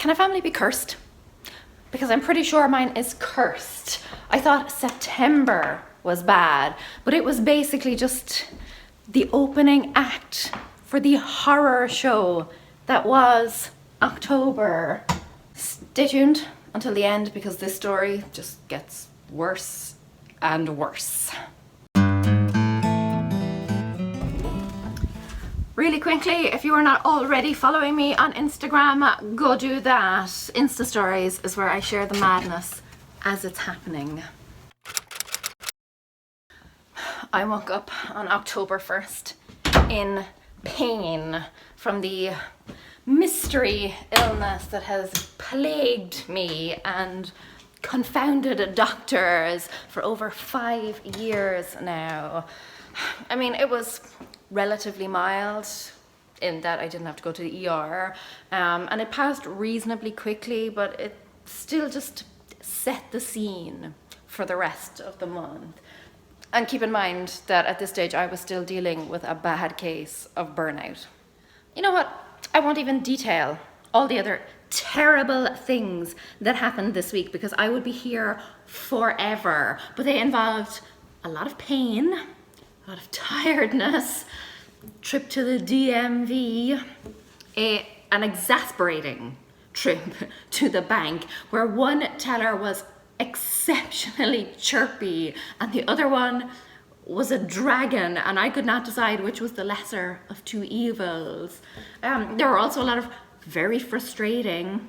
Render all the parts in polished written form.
Can a family be cursed? Because I'm pretty sure mine is cursed. I thought September was bad, but it was basically just the opening act for the horror show that was October. Stay tuned until the end because this story just gets worse and worse. Really quickly, if you are not already following me on Instagram, go do that. Insta stories is where I share the madness as it's happening. I woke up on October 1st in pain from the mystery illness that has plagued me and confounded doctors for over 5 years now. I mean, it was relatively mild in that I didn't have to go to the ER, and it passed reasonably quickly, but it still just set the scene for the rest of the month. And keep in mind that at this stage I was still dealing with a bad case of burnout. You know what? I won't even detail all the other terrible things that happened this week because I would be here forever, but they involved a lot of pain, a lot of tiredness, trip to the DMV, an exasperating trip to the bank where one teller was exceptionally chirpy and the other one was a dragon, and I could not decide which was the lesser of two evils. There were also a lot of very frustrating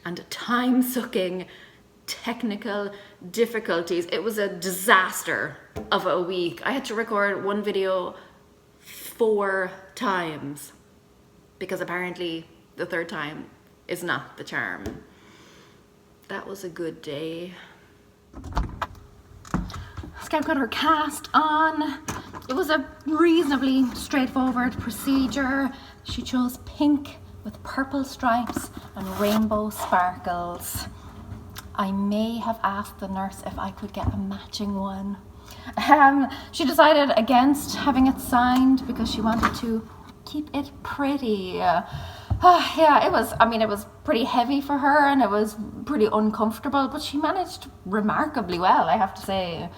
and time-sucking technical difficulties. It was a disaster of a week. I had to record one video 4 times because apparently the third time is not the charm. That was a good day. Scout got her cast on. It was a reasonably straightforward procedure. She chose pink with purple stripes and rainbow sparkles. I may have asked the nurse if I could get a matching one. She decided against having it signed because she wanted to keep it pretty. Yeah, it was pretty heavy for her and it was pretty uncomfortable, but she managed remarkably well, I have to say.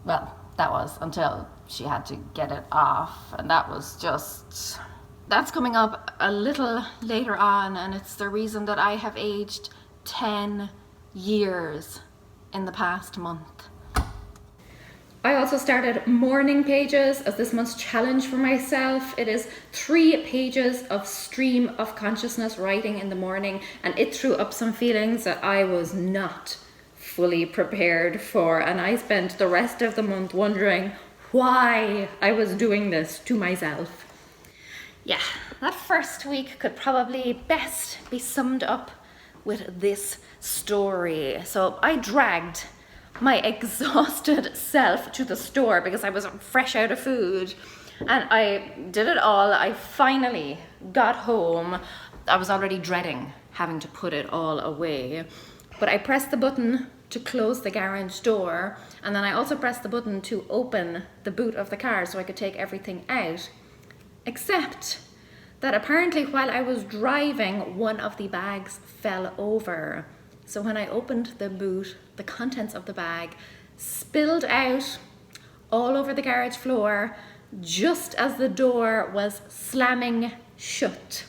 Well, that was until she had to get it off, and that's coming up a little later on, and it's the reason that I have aged 10 years in the past month. I also started morning pages as this month's challenge for myself. It is 3 pages of stream of consciousness writing in the morning, and it threw up some feelings that I was not fully prepared for, and I spent the rest of the month wondering why I was doing this to myself. Yeah, that first week could probably best be summed up with this story. So I dragged my exhausted self to the store because I was fresh out of food, and I did it all. I finally got home. I was already dreading having to put it all away, but I pressed the button to close the garage door, and then I also pressed the button to open the boot of the car so I could take everything out, except that apparently while I was driving, one of the bags fell over. So when I opened the boot, the contents of the bag spilled out all over the garage floor just as the door was slamming shut.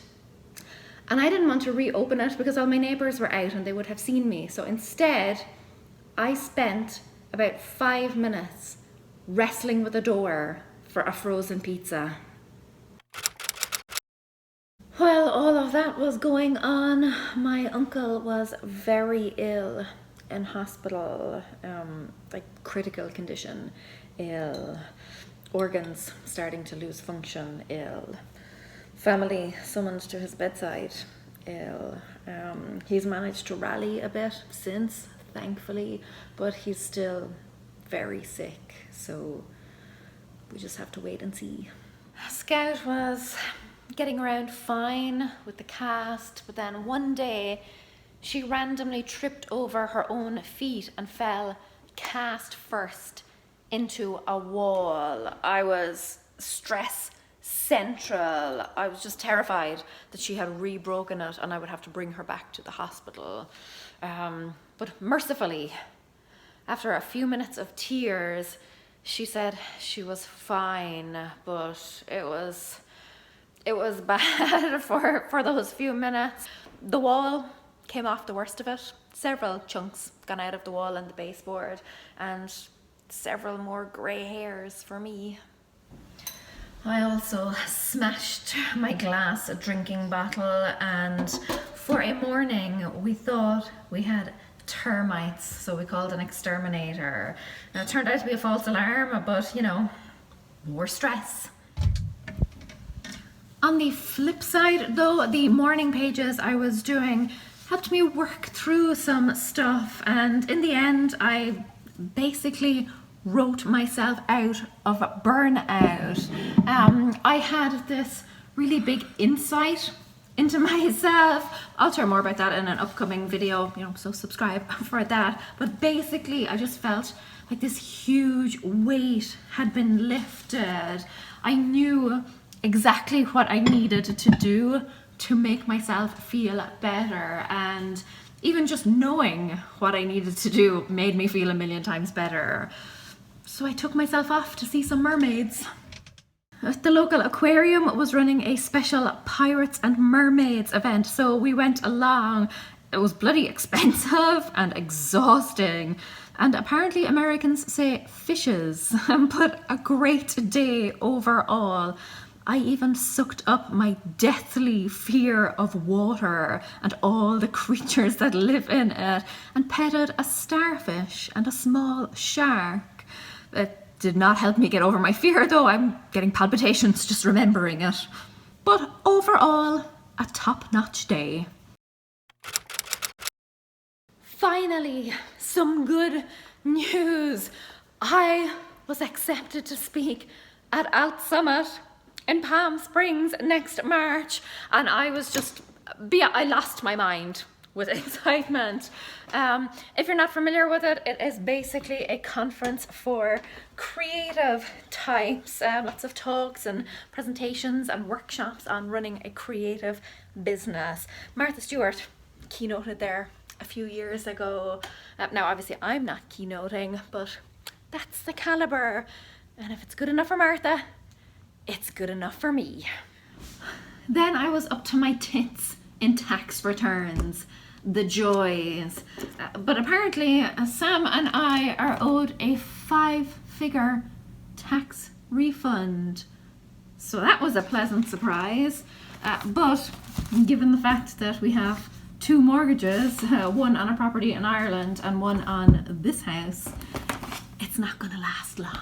And I didn't want to reopen it because all my neighbors were out and they would have seen me. So instead, I spent about 5 minutes wrestling with the door for a frozen pizza. While all of that was going on, my uncle was very ill in hospital, like critical condition, ill, organs starting to lose function, ill, family summoned to his bedside, ill. He's managed to rally a bit since, thankfully, but he's still very sick, so we just have to wait and see. Scout was getting around fine with the cast, but then one day she randomly tripped over her own feet and fell cast first into a wall. I was stress central. I was just terrified that she had re-broken it and I would have to bring her back to the hospital. But mercifully, after a few minutes of tears, she said she was fine, but it was bad for those few minutes. The wall came off the worst of it. Several chunks gone out of the wall and the baseboard, and several more grey hairs for me. I also smashed my glass drinking bottle, and for a morning we thought we had termites, so we called an exterminator. Now, it turned out to be a false alarm, but you know, more stress. On the flip side though, the morning pages I was doing helped me work through some stuff, and in the end I basically wrote myself out of burnout. I had this really big insight into myself. I'll share more about that in an upcoming video, you know, so subscribe for that. But basically I just felt like this huge weight had been lifted. I knew exactly what I needed to do to make myself feel better, and even just knowing what I needed to do made me feel a million times better. So I took myself off to see some mermaids. The local aquarium was running a special Pirates and Mermaids event, so we went along. It was bloody expensive and exhausting, and apparently Americans say fishes, but a great day overall. I even sucked up my deathly fear of water and all the creatures that live in it, and petted a starfish and a small shark. It did not help me get over my fear though. I'm getting palpitations just remembering it. But overall, a top-notch day. Finally, some good news. I was accepted to speak at Alt Summit in Palm Springs next March, and I lost my mind with excitement. If you're not familiar with it, it is basically a conference for creative types. Lots of talks and presentations and workshops on running a creative business. Martha Stewart keynoted there a few years ago. Now obviously I'm not keynoting, but that's the caliber, and if it's good enough for Martha, it's good enough for me. Then I was up to my tits in tax returns. The joys. But apparently Sam and I are owed a 5-figure tax refund. So that was a pleasant surprise. But given the fact that we have 2 mortgages, one on a property in Ireland and one on this house, it's not gonna last long.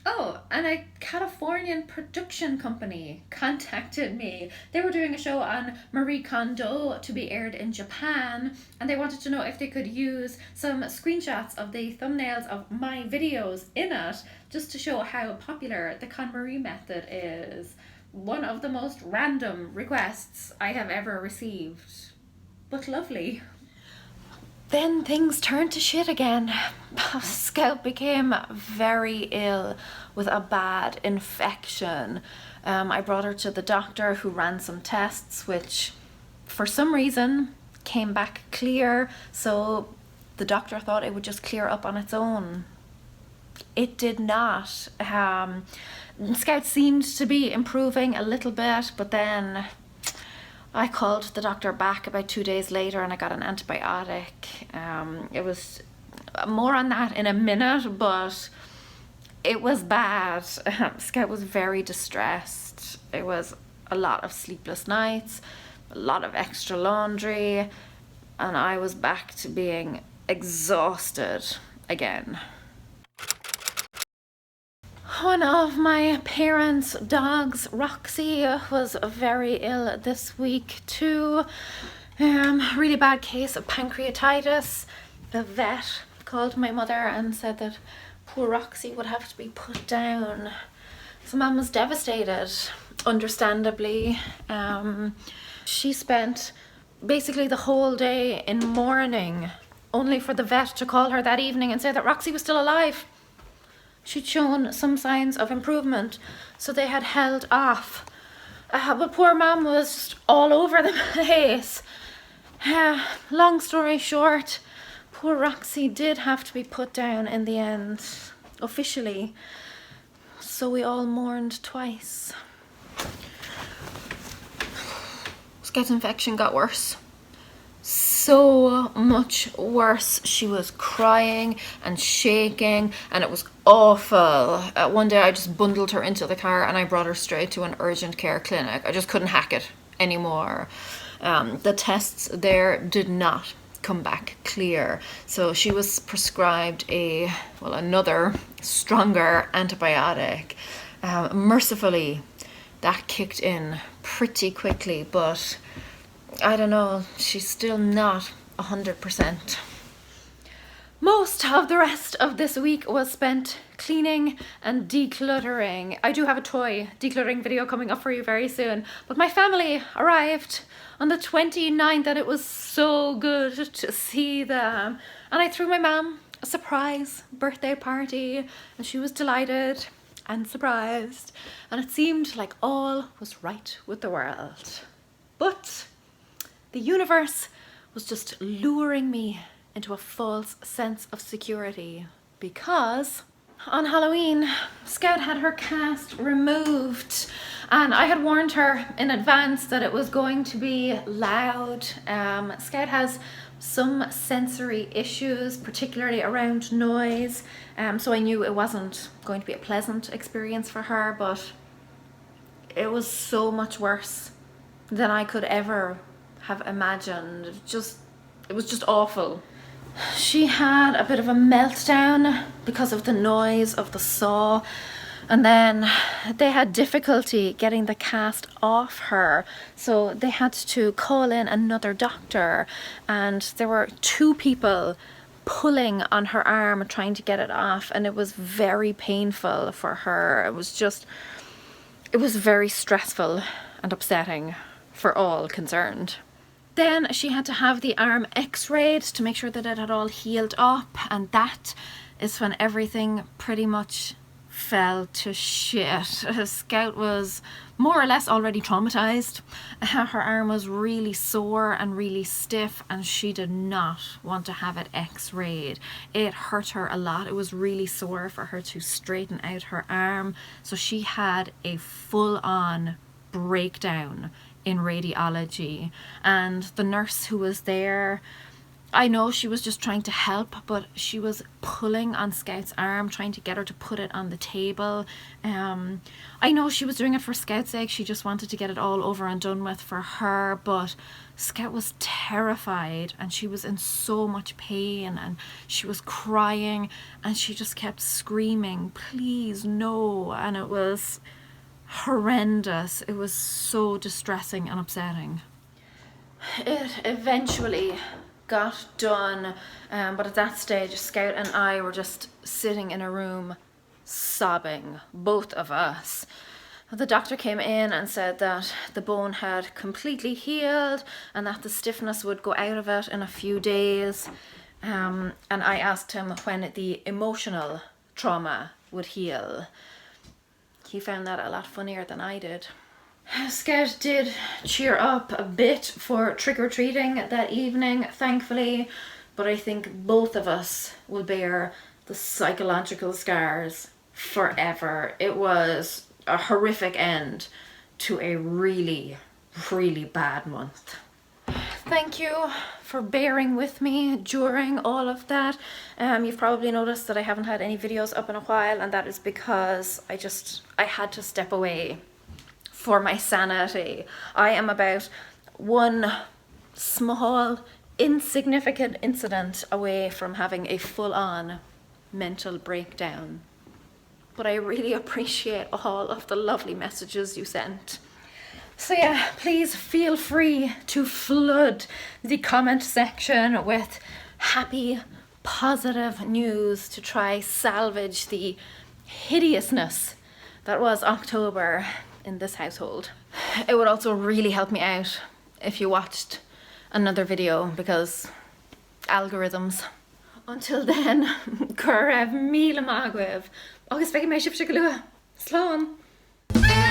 Oh, and a Californian production company contacted me. They were doing a show on Marie Kondo to be aired in Japan, and they wanted to know if they could use some screenshots of the thumbnails of my videos in it, just to show how popular the KonMari method is. One of the most random requests I have ever received, but lovely. Then things turned to shit again. Scout became very ill with a bad infection. I brought her to the doctor, who ran some tests, which for some reason came back clear. So the doctor thought it would just clear up on its own. It did not. Scout seemed to be improving a little bit, but then I called the doctor back about 2 days later and I got an antibiotic. It was more on that in a minute, but it was bad. Scout was very distressed. It was a lot of sleepless nights, a lot of extra laundry, and I was back to being exhausted again. One of my parents' dogs, Roxy, was very ill this week too. Really bad case of pancreatitis. The vet called my mother and said that poor Roxy would have to be put down. So Mum was devastated, understandably. She spent basically the whole day in mourning, only for the vet to call her that evening and say that Roxy was still alive. She'd shown some signs of improvement, so they had held off. But poor Mum was just all over the place. Long story short, poor Roxy did have to be put down in the end, officially. So we all mourned twice. Scout infection got worse. So much worse. She was crying and shaking, and it was awful. One day I just bundled her into the car and I brought her straight to an urgent care clinic. I just couldn't hack it anymore. The tests there did not come back clear, so she was prescribed another stronger antibiotic. Mercifully, that kicked in pretty quickly, but I don't know, she's still not 100%. Most of the rest of this week was spent cleaning and decluttering. I do have a toy decluttering video coming up for you very soon, but my family arrived on the 29th and it was so good to see them. And I threw my mum a surprise birthday party and she was delighted and surprised, and it seemed like all was right with the world. But the universe was just luring me into a false sense of security, because on Halloween, Scout had her cast removed, and I had warned her in advance that it was going to be loud. Scout has some sensory issues, particularly around noise, so I knew it wasn't going to be a pleasant experience for her, but it was so much worse than I could ever have imagined. It was just awful. She had a bit of a meltdown because of the noise of the saw, and then they had difficulty getting the cast off her, so they had to call in another doctor, and there were 2 people pulling on her arm trying to get it off, and it was very painful for her. It was very stressful and upsetting for all concerned. Then she had to have the arm x-rayed to make sure that it had all healed up, and that is when everything pretty much fell to shit. Scout was more or less already traumatized. Her arm was really sore and really stiff, and she did not want to have it x-rayed. It hurt her a lot. It was really sore for her to straighten out her arm, so she had a full-on breakdown in radiology, and the nurse who was there, I know she was just trying to help, but she was pulling on Scout's arm, trying to get her to put it on the table. I know she was doing it for Scout's sake. She just wanted to get it all over and done with for her, but Scout was terrified and she was in so much pain and she was crying and she just kept screaming, "Please, no," and it was horrendous. It was so distressing and upsetting. It eventually got done, but at that stage Scout and I were just sitting in a room sobbing, both of us. The doctor came in and said that the bone had completely healed and that the stiffness would go out of it in a few days, and I asked him when the emotional trauma would heal. He found that a lot funnier than I did. Scout did cheer up a bit for trick-or-treating that evening, thankfully, but I think both of us will bear the psychological scars forever. It was a horrific end to a really, really bad month. Thank you for bearing with me during all of that. You've probably noticed that I haven't had any videos up in a while, and that is because I had to step away for my sanity. I am about one small, insignificant incident away from having a full-on mental breakdown. But I really appreciate all of the lovely messages you sent. So yeah, please feel free to flood the comment section with happy, positive news to try salvage the hideousness that was October in this household. It would also really help me out if you watched another video, because algorithms. Until then, cur raibh míle maith agaibh. Agus feicim mé sibse go luath. Slán!